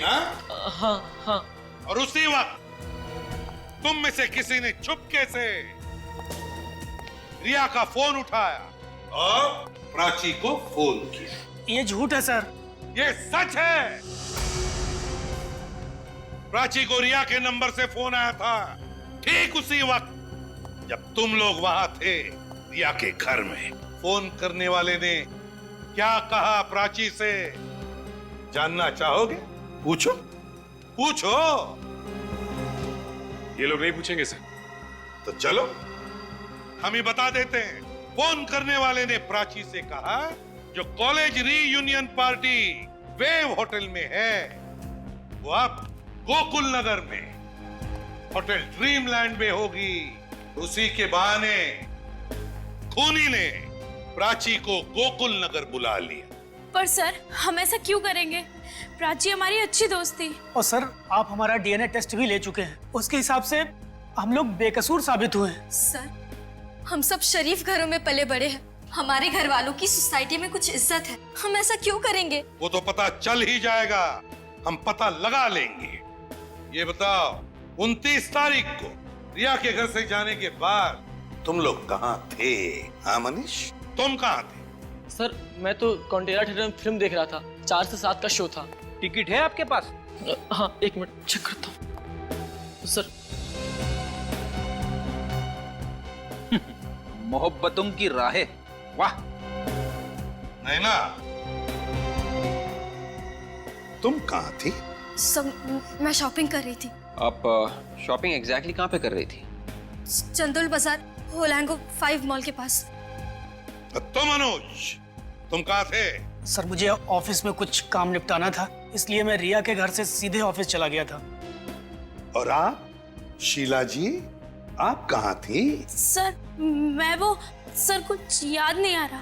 ना? हाँ। और उसी वक्त तुम में से किसी ने चुपके से रिया का फोन उठाया और प्राची को फोन किया। ये झूठ है सर। ये सच है। प्राची को रिया के नंबर से फोन आया था ठीक उसी वक्त जब तुम लोग वहां थे, रिया के घर में। फोन करने वाले ने क्या कहा प्राची से जानना चाहोगे? पूछो पूछो। ये लोग नहीं पूछेंगे सर। तो चलो हम ही बता देते हैं। फोन करने वाले ने प्राची से कहा जो college reunion party wave hotel में है वो अब गोकुल नगर में होटल ड्रीमलैंड में होगी। उसी के बहाने खूनी ने प्राची को गोकुल नगर बुला लिया। पर सर हम ऐसा क्यों करेंगे? प्राची हमारी अच्छी दोस्त थी। और सर आप हमारा डीएनए टेस्ट भी ले चुके हैं, उसके हिसाब से हम लोग बेकसूर साबित हुए हैं। सर हम सब शरीफ घरों में पले बड़े हैं, हमारे घर वालों की सोसाइटी में कुछ इज्जत है, हम ऐसा क्यों करेंगे? वो तो पता चल ही जाएगा, हम पता लगा लेंगे। ये बताओ 29 तारीख को रिया के घर से जाने के बाद तुम लोग कहाँ थे? हाँ मनीष, तुम कहाँ थे? सर मैं तो कॉन्टेरा थिएटर में फिल्म देख रहा था। 4 से 7 का शो था। टिकट है आपके पास? हाँ 1 मिनट चेक करता हूँ सर। मोहब्बतों की राहें, वाह। नहीं ना, तुम कहाँ थी? सब मैं शॉपिंग कर रही थी। आप शॉपिंग एग्जैक्टली कहाँ पे कर रही थी? चंदोल बाजार होलांगो 5 मॉल के पास। तो मनोज तुम कहाँ थे? सर मुझे ऑफिस में कुछ काम निपटाना था, इसलिए मैं रिया के घर से सीधे ऑफिस चला गया था। और आप शीला जी, आप कहाँ थी? सर मैं वो सर कुछ याद नहीं आ रहा।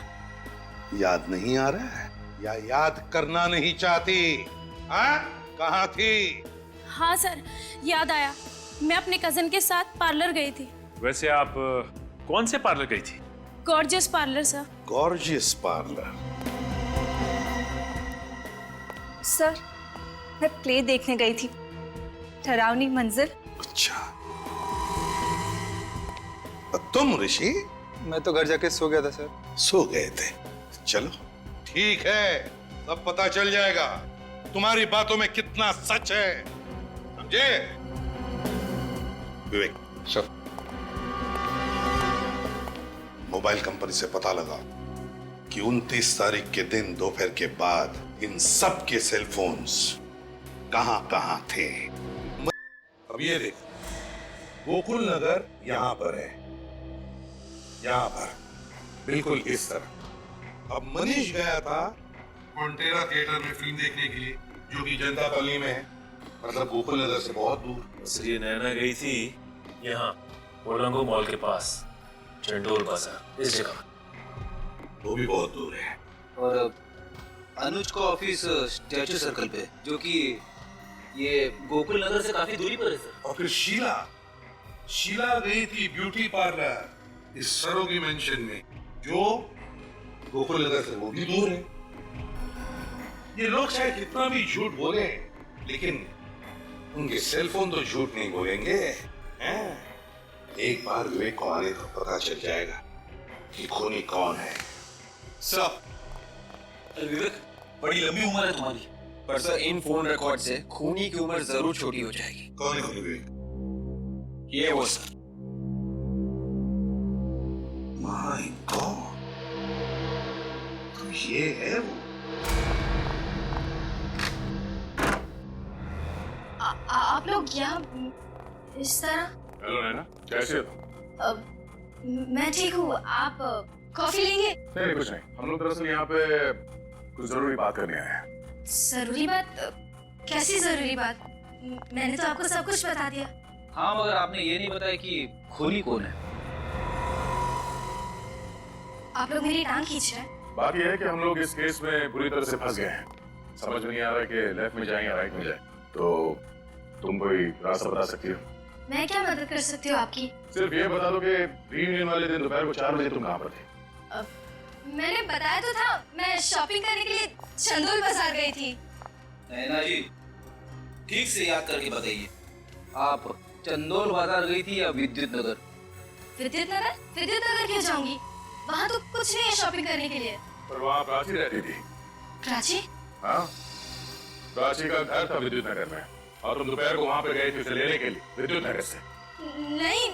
याद नहीं आ रहा है या याद करना नहीं चाहती? हाँ कहाँ थी? हाँ सर याद आया, मैं अपने कजन के साथ पार्लर गई थी। वैसे आप कौन से पार्लर गई थी? Gorgeous parlour sir. Gorgeous parlour? Sir मैं प्ले देखने गई थी, डरावनी मंजिल। अच्छा, तुम ऋषि? मैं तो घर जाके सो गया था सर। सो गए थे? चलो ठीक है, सब पता चल जाएगा तुम्हारी बातों में कितना सच है, समझे? विवेक सर, मोबाइल कंपनी से पता लगा कि 29 तारीख के दिन दोपहर के बाद इन सब के सेल फोन्स कहां कहां थे। अब ये देख, गोकुल नगर यहां पर है, यहां पर बिल्कुल इस तरह। अब मनीष गया था कॉन्टेरा थिएटर में फिल्म देखने के लिए, जो कि जनता कॉलोनी में है, मतलब गोकुल नगर से बहुत दूर। सर ये नैना गई थी यहाँ ओलंगो मॉल के पास, चंडोल बाजार, इस जगह। वो भी बहुत दूर है। और अनुज का ऑफिस स्टैचू सर्कल पे, जो कि ये गोकुल नगर से काफी दूरी पर है सर। और फिर शीला, शीला गई थी ब्यूटी पार्लर इस सरोगी मेंशन में, जो गोकुल नगर से वो भी दूर है। ये लोग चाहे कितना भी झूठ बोले, लेकिन उनके सेलफोन तो झूठ नहीं बोलेंगे, हैं? एक बार विवेक को आने तो पता चल जाएगा कि खूनी कौन है। सब विवेक बड़ी लंबी उम्र है तुम्हारी, पर सर इन फोन रिकॉर्ड से खूनी की उम्र जरूर छोटी हो जाएगी। कौन है खूनी विवेक? ये वो सर। माय गॉड, तो ये है वो। आप लोग यहाँ इस तरह? हेलो नैना, कैसे हो? मैं ठीक हूँ, आप कॉफी लेंगे? नहीं कुछ नहीं, हम लोग दरअसल यहाँ पे कुछ जरूरी बात करने आए हैं। जरूरी बात? कैसी जरूरी बात? मैंने तो आपको सब कुछ बता दिया। हाँ मगर आपने ये नहीं बताया कि खूनी कौन है। आप लोग मेरी टांग खींच रहे हैं। बात यह है कि हम लोग इस केस में बुरी तरह से फंस गए हैं। समझ में नहीं आ रहा कि लेफ्ट में जाए या राइट में जाए। तो तुम कोई रास्ता बता सकती हो? मैं क्या मदद कर सकती हूँ आपकी? सिर्फ ये बता दो कि रीयूनियन वाले दिन दोपहर को 4 बजे तुम कहाँ पर थे? मैंने बताया तो था, मैं शॉपिंग करने के लिए चंदोल बाजार गई थी। नैना जी ठीक से याद करके बताइए, आप चंदोल बाजार गई थी या विद्युत नगर? विद्युत नगर? विद्युत नगर क्यों जाऊंगी? वहाँ तो कुछ नहीं है शॉपिंग करने के लिए। पर वहाँ प्राची रहती थी। प्राची? हाँ, प्राची का घर था विद्युत नगर में और तुम दोपहर को वहाँ पे गए थे उसे लेने के लिए विद्युत नगर से। नहीं,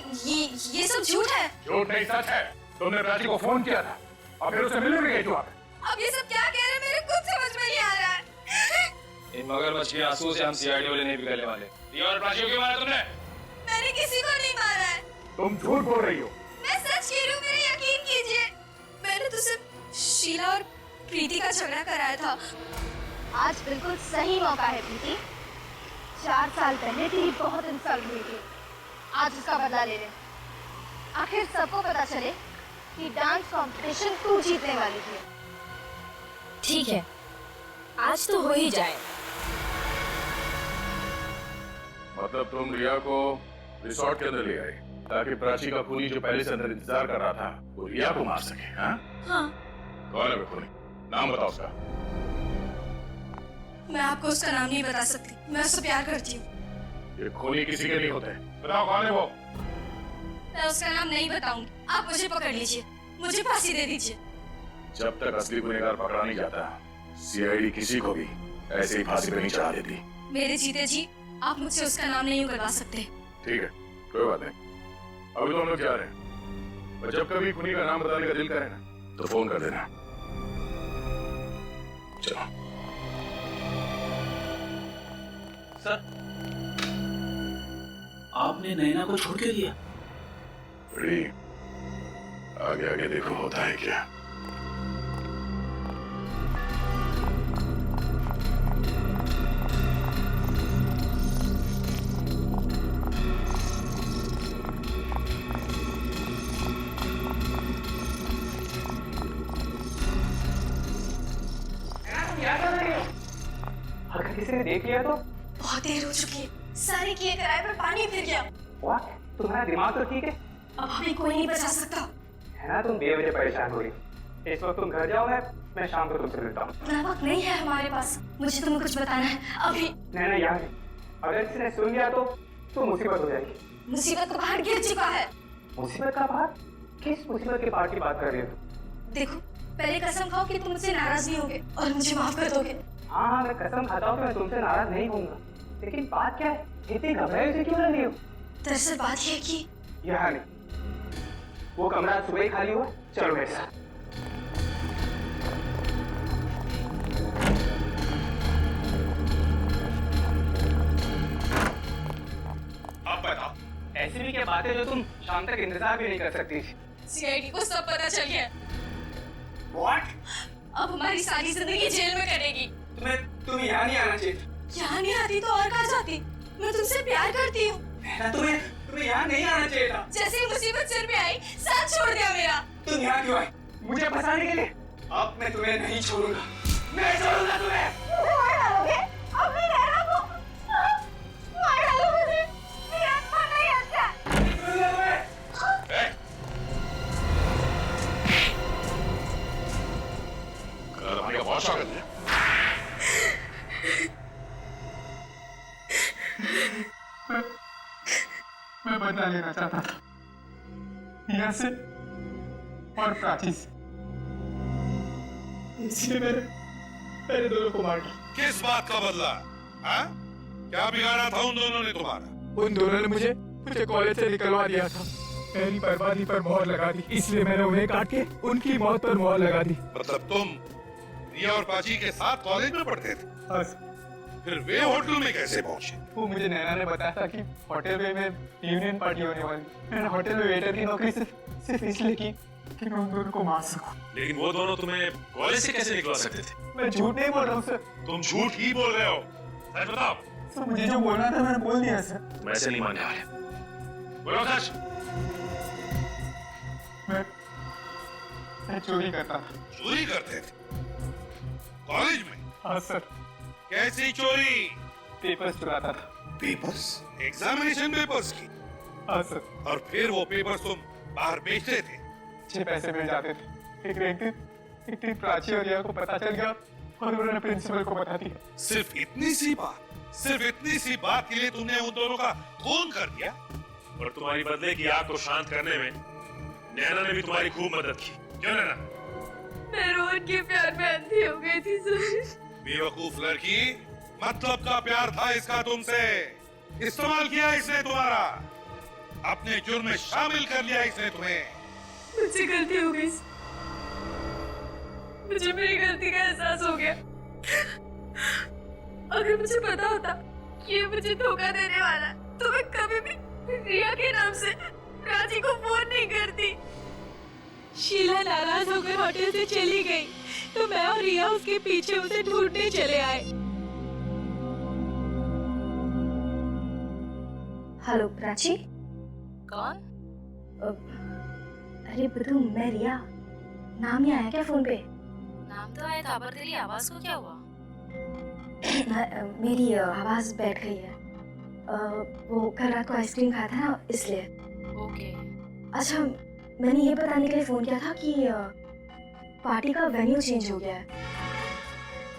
ये सब झूठ है। झूठ नहीं, सच है। तुमने प्राची को फोन किया था और फिर उसे मिलने भी गई थी वहाँ पे। अब ये सब क्या कह रहे हैं, मेरे कुछ समझ में नहीं आ रहा है। इन मगरमच्छ के आंसू से हम सीआईडी वाले नहीं निकलने वाले। रिया और प्राची को क्यों मारा तुमने? मैंने किसी को नहीं मारा है। तुम झूठ बोल रही हो। मैं सच कह रही हूँ, मेरा यकीन कीजिए। मैंने तो सिर्फ शीला और प्रीति का झगड़ा कराया था। आज बिल्कुल सही मौका है प्रीति। 4 साल पहले तेरी बहुत इंसल्ट हुई थी, आज उसका बदला ले ले। आखिर सबको पता चले कि डांस कंपटीशन तू जीतने वाली थी। ठीक है, आज तो हो ही जाए। मतलब तुम रिया को रिसोर्ट के अंदर ले आए ताकि प्राची का खूनी जो पहले से अंदर इंतजार कर रहा था वो रिया को मार सके। हाँ? हाँ। कौन है वो खूनी? नाम बताओ उसका। मैं आपको उसका नाम नहीं बता सकती, मैं उससे प्यार करती हूँ। ये खूनी किसी के नहीं होते। बताओ कौन है वो? मैं उसका नाम नहीं बताऊंगी, आप मुझे पकड़ लीजिए, मुझे फांसी दे दीजिए। जब तक असली गुनहगार पकड़ा नहीं जाता सीआईडी किसी को भी ऐसे ही फांसी पे नहीं चढ़ा देती। मेरे जीते जी आप मुझसे उसका नाम नहीं उगलवा सकते। ठीक है, कोई बात नहीं। अभी तो हम लोग जा रहे हैं, और जब कभी खूनी का नाम बताने का दिल करे ना तो फोन कर देना। चलो। सर, आपने नैना को छोड़ के दिया? बड़ी आगे आगे देखो होता है क्या। अगर किसी ने देख लिया तो? बहुत देर हो चुकी है, सारे किए कराए पर पानी फिर गया। व्हाट? तुम्हारा दिमाग तो ठीक है? अब हमें कोई नहीं बचा सकता। है ना, तुम बेवजह परेशान हो रही। इस वक्त तुम घर जाओ, मैं शाम को तुमसे मिलता हूँ। इतना वक्त नहीं है हमारे पास, मुझे तुम्हें कुछ बताना है अभी। नहीं यार, अगर किसी ने सुन लिया तो मुसीबत हो जाएगी। मुसीबत का पहाड़ गिर चुका है। मुसीबत का पहाड़? किस मुसीबत के पहाड़ की बात कर रही हो? देखो, पहले कसम खाओ कि तुम मुझसे नाराज नहीं होगे और मुझे माफ कर दोगे। हाँ, मैं कसम खाता हूँ कि मैं तुमसे नाराज नहीं होऊंगा, लेकिन बात क्या है? इतनी घबराई से क्यों लग रही हो? दरअसल बात यह है कि यहाँ नहीं, वो कमरा सुबह ही खाली हुआ। चलो मेरे साथ। अब बताओ, ऐसी भी क्या बातें जो तुम शाम तक इंतजार भी नहीं कर सकती थी? सीआईडी को सब पता चल गया। What? अब हमारी सारी जिंदगी जेल में कटेगी। तुम्हें यहाँ नहीं आना चाहिए। यहाँ नहीं आती तो और कहाँ जाती? मैं तुमसे प्यार करती हूँ। तुम्हें यहाँ नहीं आना चाहिए था। जैसे ही मुसीबत सिर पे आई, साथ छोड़ दिया मेरा। तुम यहाँ क्यों आई? मुझे फंसाने के लिए? अब मैं तुम्हें नहीं छोड़ूंगा, नहीं छोड़ूंगा तुम्हें। मार डालोगे? अपनी नैना को मार डालो मुझे। मेरा मन नहीं अच्छा। हमारे का बहुत स्वागत है। मैं बदला लेना चाहता था यहाँ से और प्राची से, इसलिए मैंने दोनों को मार डाला। किस बात का बदला? हाँ? क्या बिगाड़ा था उन दोनों ने तुम्हारा? उन दोनों ने मुझे कॉलेज से निकलवा दिया था। मेरी बर्बादी पर मोहर लगा दी, इसलिए मैंने उन्हें काट के उनकी मौत पर मोहर लगा दी। मतलब तुम रिया और प्राची के साथ कॉलेज में पढ़ते थे? हाँ। फिर वे होटल में कैसे पहुंचे? वो मुझे नैना ने बताया था कि होटल में यूनियन पार्टी होने वाली। मैंने होटल में वेटर की नौकरी सिर्फ इसलिए की कि मैं उन दोनों को मार सकूं। लेकिन वो दोनों तुम्हें कॉलेज से कैसे निकलवा सकते थे? मैं झूठ नहीं बोल रहा हूँ सर। तुम झूठ ही बोल रहे हो, सच बताओ। सर, मुझे जो बोलना था मैंने बोल दिया सर। तुम ऐसे नहीं मानने वाले, बोलो सच। मैं चोरी करता था। चोरी करते थे कॉलेज में? हाँ सर। कैसी चोरी? पेपर्स चुराता था। पेपर्स? एग्जामिनेशन पेपर्स की? हाँ सर। और फिर वो पेपर्स तुम बाहर बेचते थे? अच्छे पैसे मिल जाते थे। एक दिन प्राची और रिया को पता चल गया और उन्होंने प्रिंसिपल को बता दिया। सिर्फ इतनी सी बात? सिर्फ इतनी सी बात के लिए तुमने उन दोनों का खून कर दिया। और तुम्हारी बदले की आग को शांत करने में नैना ने भी तुम्हारी खूब मदद की, क्यों नैना? मैं रोहन के प्यार में अंधी हो गई थी सर। बेवकूफ लड़की, मतलब का प्यार था इसका तुमसे, इस्तेमाल किया इसने तुम्हारा, अपने जुर्म में शामिल कर लिया इसने तुम्हें। मुझसे गलती हो गई, मुझे मेरी गलती का एहसास हो गया। अगर मुझे पता होता कि ये मुझे धोखा देने वाला है, तो मैं कभी भी रिया के नाम से प्राची को फोन नहीं करती। शीला नाराज होकर होटल से चली गई, तो मैं और रिया उसके पीछे उसे ढूंढने चले आए। हेलो प्राची। कौन? अरे बुद्धू, मैं रिया। नाम नहीं आया क्या फोन पे? नाम तो आया था, पर तेरी आवाज को क्या हुआ? मेरी आवाज बैठ गई है। वो कल रात को आइसक्रीम खाया था ना, इसलिए। ओके। अच्छा, मैंने ये बताने के लिए फोन किया था कि पार्टी का वेन्यू चेंज हो गया है।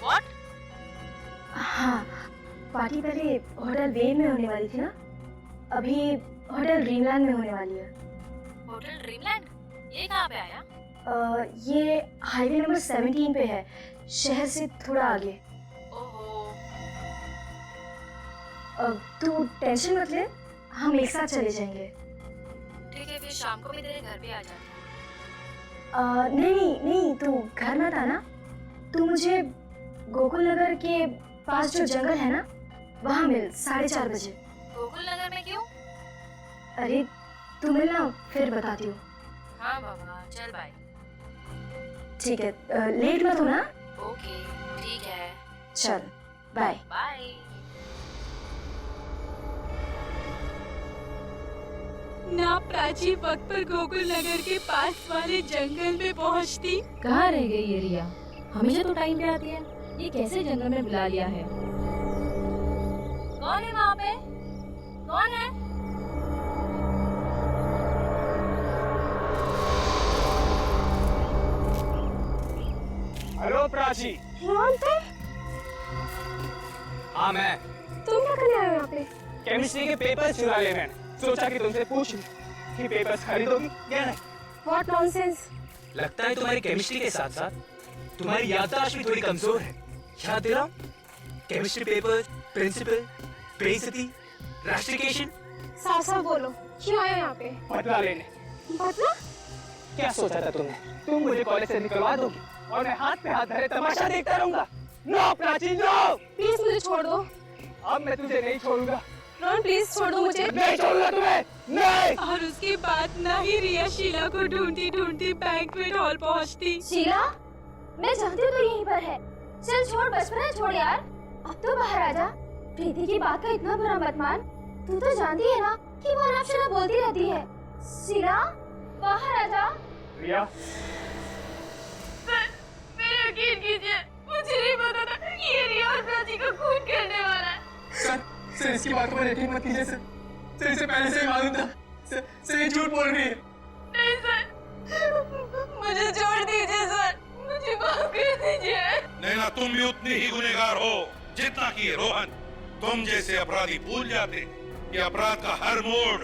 व्हाट? हाँ, पार्टी पहले होटल वेव में होने वाली थी ना, अभी होटल ड्रीमलैंड में होने वाली है। Hotel dreamland? ये कहाँ पे आया? ये हाईवे नंबर 17 पे है, शहर से थोड़ा आगे। तू टेंशन मत ले, हम एक साथ चले जाएंगे। ठीक है, फिर शाम को मैं तेरे घर पे आ जाती नहीं, तू घर मत आना। तू मुझे गोकुल नगर के पास जो जंगल है ना, वहाँ मिल 4:30 बजे। गोकुल नगर में क्यों? अरे तू मिलना, फिर बताती हूँ। हाँ बाबा, चल बाय। ठीक है, लेट मत होना। ओके, ठीक है। चल, बाय। बाय। ना प्राची वक्त पर गोकुल नगर के पास वाले जंगल में पहुंचती। कहाँ रह गई ये रिया? हमेशा तो टाइम पे आती है, ये कैसे जंगल में बुला लिया है? कौन है वहाँ पे? कौन है? हेलो प्राची। रोहन पे? हाँ मैं। तुम क्या करने आए हो यहाँ पे? केमिस्ट्री के पेपर्स चुरा ले मैंने, सोचा कि तुमसे पूछ लूं कि पेपर्स खरीदोगी या नहीं। What nonsense? लगता है तुम्हारी केमिस्ट्री के साथ साथ तुम्हारी याददाश्त भी थोड़ी कमजोर है। याद दिलाओ, केमिस्ट्री पेपर, प्रिंसिपल, बेइज्जती, रस्टिकेशन। साफ बोलो, क्यों आए हो यहाँ पे? बदला लेने। बदला? क्या सोचा था तुमने? तुम मुझे कॉलेज से निकलवा दोगी और मैं हाथ पे हाथ धरे तमाशा देखता रहूंगा? No Prachi, no. प्लीज मुझे छोड़ दो। अब मैं तुझे नहीं छोड़ूंगा। रोहन प्लीज छोड़ दो मुझे। नहीं छोड़ूंगा तुम्हें, नहीं। और उसके बाद ना ही रिया शीला को ढूंढती ढूंढती बैंक्वेट हॉल पहुंचती। शीला, मैं जानती हूँ तो यहीं पर है। चल छोड़, बचपन है, छोड़ यार। अब तो बाहर आ जा। प्रीति की बात का इतना बुरा मत मान। तू तो जानती है ना कि वो अनाप बोलती रहती है। शीला, बाहर आ जा। रिया, मेरा यकीन कीजिए, मुझे नहीं पता था कि ये रिया और प्राची को खून करने वाला है। सर इसकी बात पर यकीन मत कीजिए सर। सर इसे पहले से ही मालूम था। सर ये झूठ बोल रही है। नहीं सर, मुझे छोड़ दीजिए सर, मुझे माफ कर दीजिए। नैना, तुम भी उतनी ही गुनहगार हो जितना कि रोहन। तुम जैसे अपराधी भूल जाते कि अपराध का हर मोड़,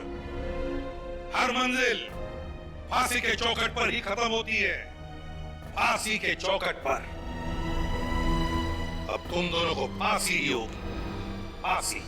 हर मंजिल फांसी के चौखट पर ही खत्म होती है। फांसी के चौखट पर। अब तुम दोनों को फांसी ही होगी, फांसी।